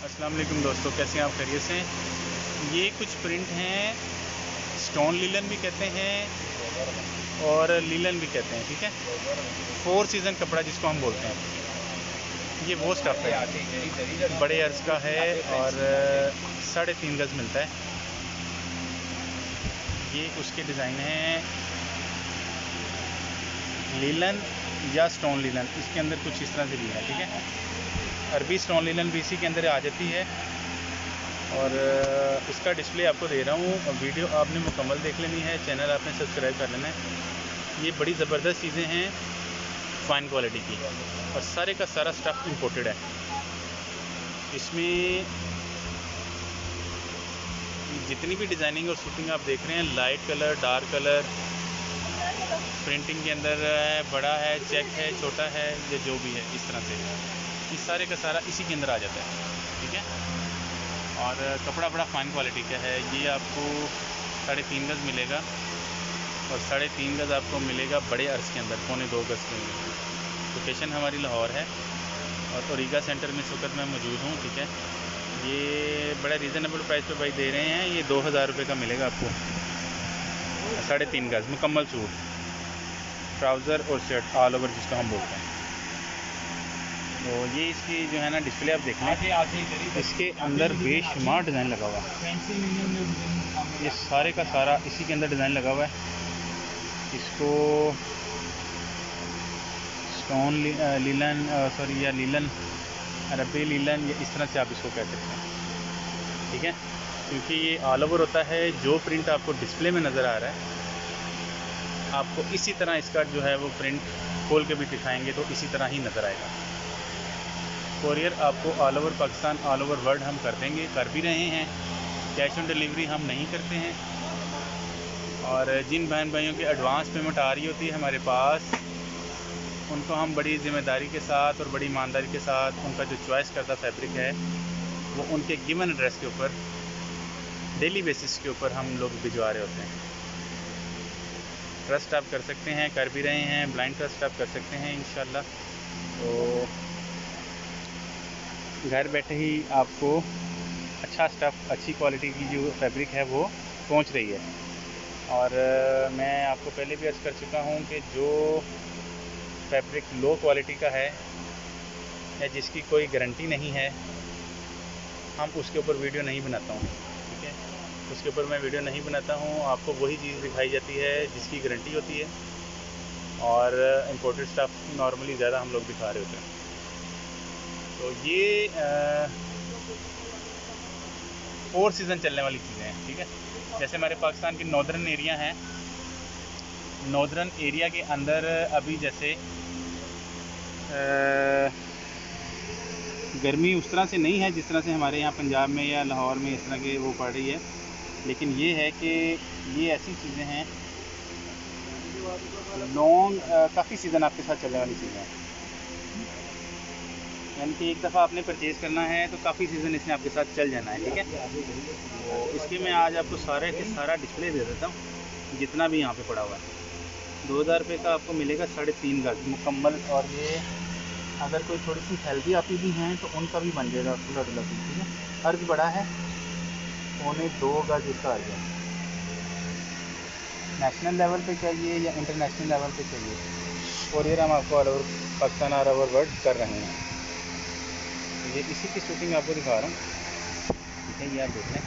अस्सलाम वालेकुम दोस्तों, कैसे हैं आप? खैरियत से? ये कुछ प्रिंट हैं, स्टोन लीलन भी कहते हैं और लीलन भी कहते हैं, ठीक है। 4 सीज़न कपड़ा जिसको हम बोलते हैं, ये वो स्टफ़ है, बड़े अर्ज का है और 3.5 गज मिलता है। ये उसके डिज़ाइन हैं, लीलन या स्टोन लीलन, इसके अंदर कुछ इस तरह से भी है, ठीक है। अरबी स्टोन लीलन भी इसी के अंदर आ जाती है और उसका डिस्प्ले आपको दे रहा हूँ। वीडियो आपने मुकम्मल देख लेनी है, चैनल आपने सब्सक्राइब कर लेना है। ये बड़ी ज़बरदस्त चीज़ें हैं, फ़ाइन क्वालिटी की, और सारे का सारा स्टफ़ इंपोर्टेड है। इसमें जितनी भी डिज़ाइनिंग और शूटिंग आप देख रहे हैं, light colour, dark colour, printing के अंदर है, बड़ा है, चेक है, छोटा है, या जो भी है, इस तरह से ये सारे का सारा इसी के अंदर आ जाता है, ठीक है। और कपड़ा बड़ा फ़ाइन क्वालिटी का है। ये आपको 3.5 गज मिलेगा और 3.5 गज आपको मिलेगा बड़े अर्ज के अंदर, 2.25 गज के अंदर। लोकेशन हमारी लाहौर है और ओरिगा सेंटर में इस वक्त मैं मौजूद हूँ, ठीक है। ये बड़ा रीज़नेबल प्राइस पे भाई दे रहे हैं। ये 2000 रुपये का मिलेगा आपको, 3.5 गज मुकम्मल सूट, ट्राउज़र और शर्ट ऑल ओवर जिसको हम बोलते हैं। तो ये इसकी जो है ना डिस्प्ले आप देख लें, इसके अंदर बेशुमार डिज़ाइन लगा हुआ है। ये सारे का सारा इसी के अंदर डिज़ाइन लगा हुआ है। इसको स्टोन लीलन सॉरी या लीलन, अरबी लीलन, या इस तरह से आप इसको कह सकते हैं, ठीक है। क्योंकि ये ऑल ओवर होता है। जो प्रिंट आपको डिस्प्ले में नज़र आ रहा है, आपको इसी तरह इसका जो है वो प्रिंट खोल के भी दिखाएंगे तो इसी तरह ही नज़र आएगा। कोरियर आपको all over Pakistan, all over world हम कर देंगे, कर भी रहे हैं। कैश ऑन डिलीवरी हम नहीं करते हैं। और जिन बहन भाइयों की एडवांस पेमेंट आ रही होती है हमारे पास, उनको हम बड़ी ज़िम्मेदारी के साथ और बड़ी ईमानदारी के साथ उनका जो चॉइस करता फैब्रिक है वो उनके गिवन एड्रेस के ऊपर डेली बेसिस के ऊपर हम लोग भिजवा रहे होते हैं। ट्रस्ट आप कर सकते हैं, कर भी रहे हैं, ब्लाइंड ट्रस्ट आप कर सकते हैं इंशाल्लाह। तो घर बैठे ही आपको अच्छा स्टफ़, अच्छी क्वालिटी की जो फैब्रिक है वो पहुंच रही है। और मैं आपको पहले भी अर्ज़ कर चुका हूं कि जो फैब्रिक लो क्वालिटी का है या जिसकी कोई गारंटी नहीं है, हम उसके ऊपर वीडियो नहीं बनाता हूं, ठीक है। उसके ऊपर मैं वीडियो नहीं बनाता हूं। आपको वही चीज़ दिखाई जाती है जिसकी गारंटी होती है, और इम्पोर्टेड स्टफ़ नॉर्मली ज़्यादा हम लोग दिखा रहे होते हैं। तो ये 4 सीज़न चलने वाली चीज़ें हैं, ठीक है। जैसे हमारे पाकिस्तान के नॉर्दर्न एरिया हैं, नॉर्दर्न एरिया के अंदर अभी जैसे गर्मी उस तरह से नहीं है जिस तरह से हमारे यहाँ पंजाब में या लाहौर में इस तरह के वो पड़ रही है। लेकिन ये है कि ये ऐसी चीज़ें हैं, लॉन्ग काफ़ी सीज़न आपके साथ चलने वाली चीज़ें हैं। यानी कि एक दफ़ा आपने परचेज़ करना है तो काफ़ी सीज़न इसने आपके साथ चल जाना है, ठीक है। तो इसके मैं आज आपको सारे के सारा डिस्प्ले दे देता हूँ जितना भी यहाँ पे पड़ा हुआ है। 2000 रुपये का आपको मिलेगा 3.5 गज मुकम्मल। और ये अगर कोई थोड़ी सी हेल्दी आती भी हैं तो उनका भी बन जाएगा खुला डुला भी, ठीक है। अर्ज बड़ा है, 2.25 गज इसका अर्ज है। नेशनल लेवल पे चाहिए या इंटरनेशनल लेवल पे चाहिए, कोरियर हम आपको all over Pakistan, all over world कर रहे हैं। ये इसी की शूटिंग आपको दिखा रहा हूँ, ठीक है। ये आप देख लें।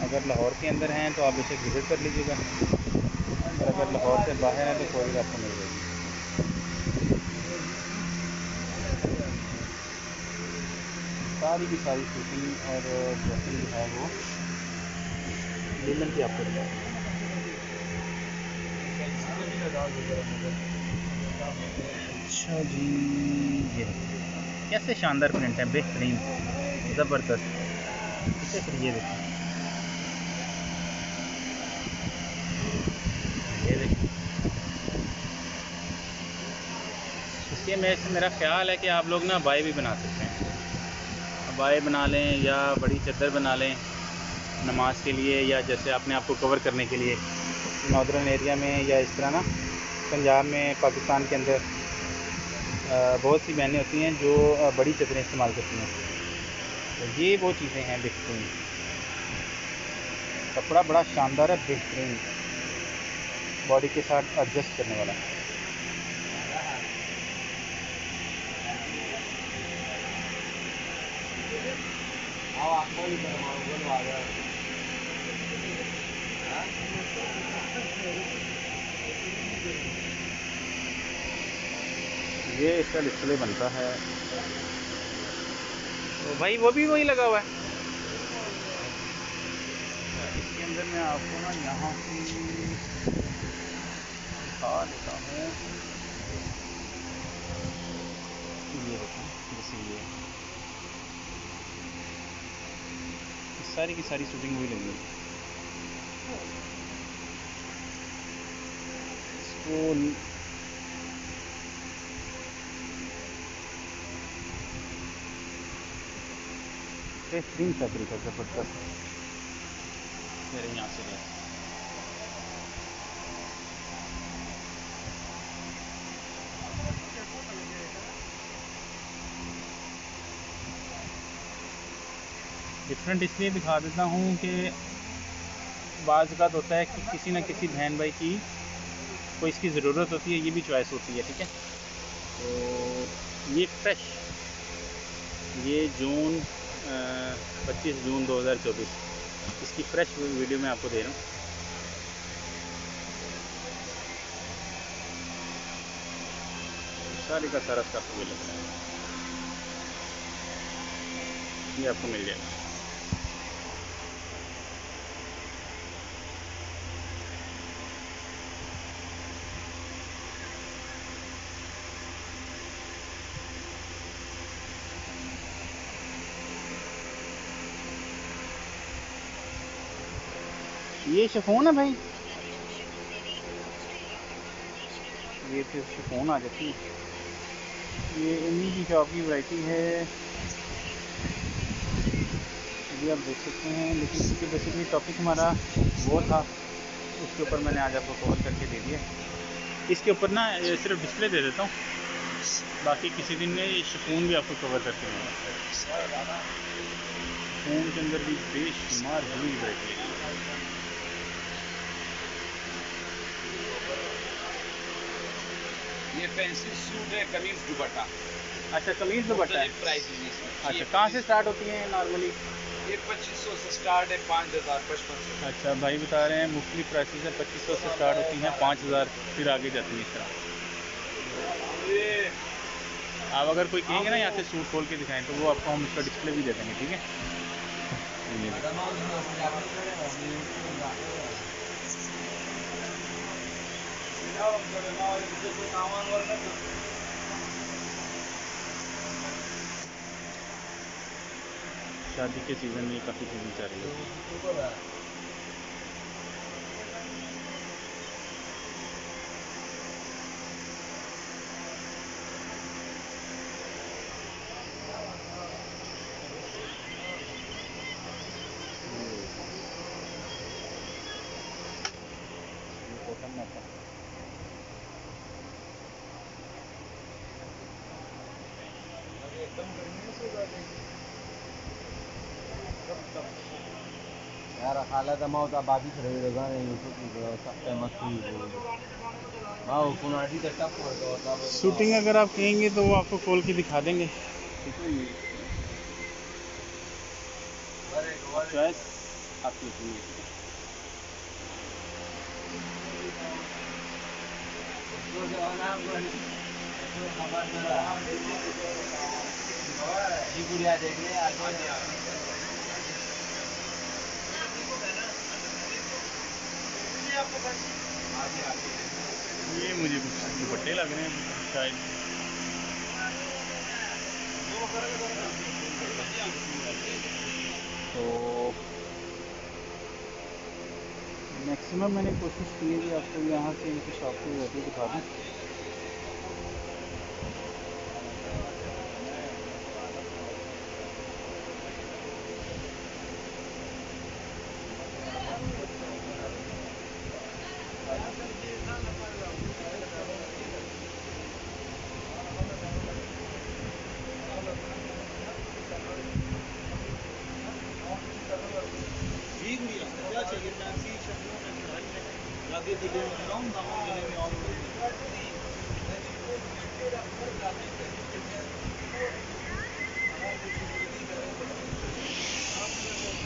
अगर लाहौर के अंदर हैं तो आप इसे विज़िट कर लीजिएगा, और अगर लाहौर से बाहर हैं तो कोरियर आपको मिल जाएगी। सारी की सारी शूटिंग और ड्रेसिंग जो है वो लीलन की आपको दिखा। अच्छा जी, ये कैसे शानदार प्रिंट है, बेहतरीन, ज़बरदस्त, ठीक है। फिर ये देखिए, ये देखिए, इसके मेरा ख़्याल है कि आप लोग ना बाय भी बना सकते हैं। बाय बना लें या बड़ी चद्दर बना लें नमाज के लिए, या जैसे आपने आपको कवर करने के लिए नॉर्दर्न एरिया में, या इस तरह ना पंजाब में, पाकिस्तान के अंदर बहुत सी बहनें होती हैं जो बड़ी चद्दरें इस्तेमाल करती हैं। तो ये वो चीज़ें हैं बेहतरीन। कपड़ा बड़ा शानदार है, बेहतरीन, बॉडी के साथ एडजस्ट करने वाला। ये इसका डिस्प्ले बनता है। तो भाई वो भी वही लगा हुआ है। इसके अंदर मैं आपको ना यहाँ की दिखा देता हूँ। ये देखो, जैसे ये सारी की सारी शूटिंग वही लगी है। इसको बेहतरीन फैब्रिक है, ज़बरदस्त। मेरे यहाँ से गया डिफरेंट इसलिए दिखा देता हूँ कि बाज़ बात होता है कि किसी न किसी बहन भाई की कोई इसकी ज़रूरत होती है, ये भी चॉइस होती है, ठीक है। तो ये फ्रेश, ये जून 25 जून 2024 इसकी फ़्रेश वीडियो मैं आपको दे रहा हूँ। सारी का सारा स्टफ भी लग रहा है, ये आपको मिल जाएगा। ये शिफॉन है भाई, ये फिर शिफॉन आ जाती है। ये इन्हीं की शॉप की वैरायटी है, ये आप देख सकते हैं। लेकिन इसके बेसिकली टॉपिक हमारा वो था, उसके ऊपर मैंने आज आपको कवर करके दे दिया। इसके ऊपर ना सिर्फ डिस्प्ले दे देता हूँ, बाकी किसी दिन में ये शिफॉन भी आपको कवर करके दूँगा। शिफॉन के अंदर भी बेशुमार बड़ी वैरायटी है। ये फैंसी सूट है, कमीज दुपट्टा। अच्छा, कमीज दुपट्टा है। प्राइस अच्छा, कहाँ से स्टार्ट होती है नॉर्मली? ये 2500 से स्टार्ट है, 5000 5500। अच्छा, भाई बता रहे हैं मुख्तलिफ प्राइसेस है, 2500 से स्टार्ट होती हैं, 5000 फिर आगे जाती है इस तरह। आप अगर कोई कहेंगे ना यहाँ से सूट खोल के दिखाएं, तो वो आपको हम उसका डिस्प्ले भी दे देंगे, ठीक है। शादी के सीज़न में काफ़ी चीज़ें चल रही है। यार खाला दमा होता बाबी खड़े रहेगा नहीं तो सब फेमस हुई हां कुनाडी का टप होता। शूटिंग अगर आप कहेंगे तो वो आपको खोल के दिखा देंगे, ठीक है। चॉइस आपकी अपनी है, ठीक है। जी गुड़िया देख ले ये मुझे कुछ दुपट्टे लग रहे हैं शायद। तो मैक्सिमम मैंने कोशिश की है कि आपको यहाँ से इनकी शॉप की वैरायटी दिखा दूँ।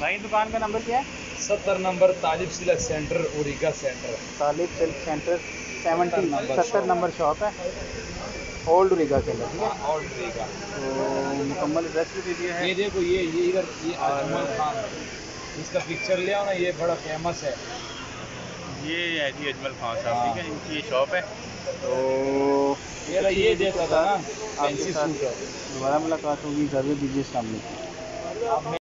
भाई दुकान का नंबर क्या है? 70 नंबर तालिब सिल्क सेंटर, ओरिगा centre. Talib silk centre 70 number 70 number shop है, ओल्ड रीगा के अंदर, ठीक है। और ओरिगा। तो मुकम्मल एड्रेस भी दे दिया है। ये देखो, ये इधर ये अजमल खान, इसका पिक्चर ले आओ ना, ये बड़ा फेमस है। ये है जी अजमल खान साहब, ठीक है, इनकी ये शॉप है। तो ये देता था ना आपके फैंसी साथ सूट। दोबारा मुलाकात होगी, इजाज़त दीजिए, अस्सलाम वालेकुम।